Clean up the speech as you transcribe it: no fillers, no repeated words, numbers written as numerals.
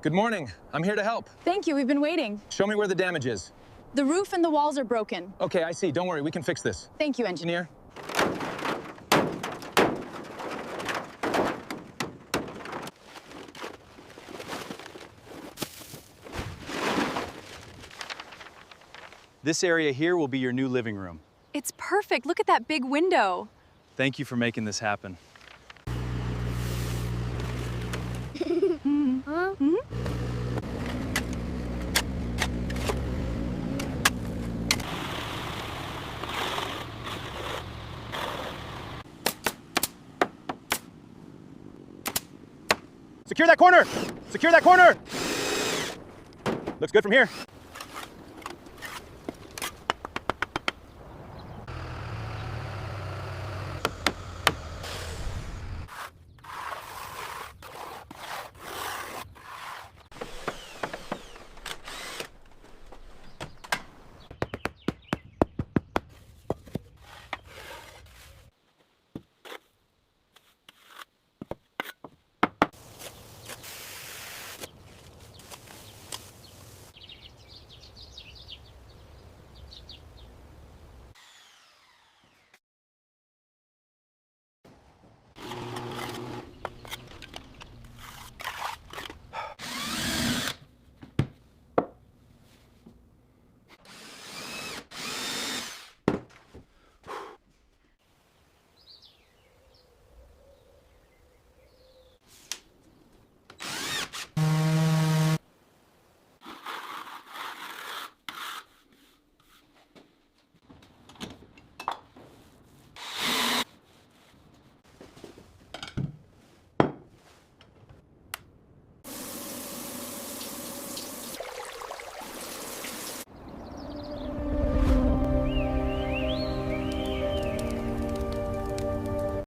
Good morning. I'm here to help. Thank you, we've been waiting. Show me where the damage is. The roof and the walls are broken. Okay, I see. Don't worry, we can fix this. Thank you, engineer. This area here will be your new living room. It's perfect. Look at that big window. Thank you for making this happen. Secure that corner! Secure that corner! Looks good from here.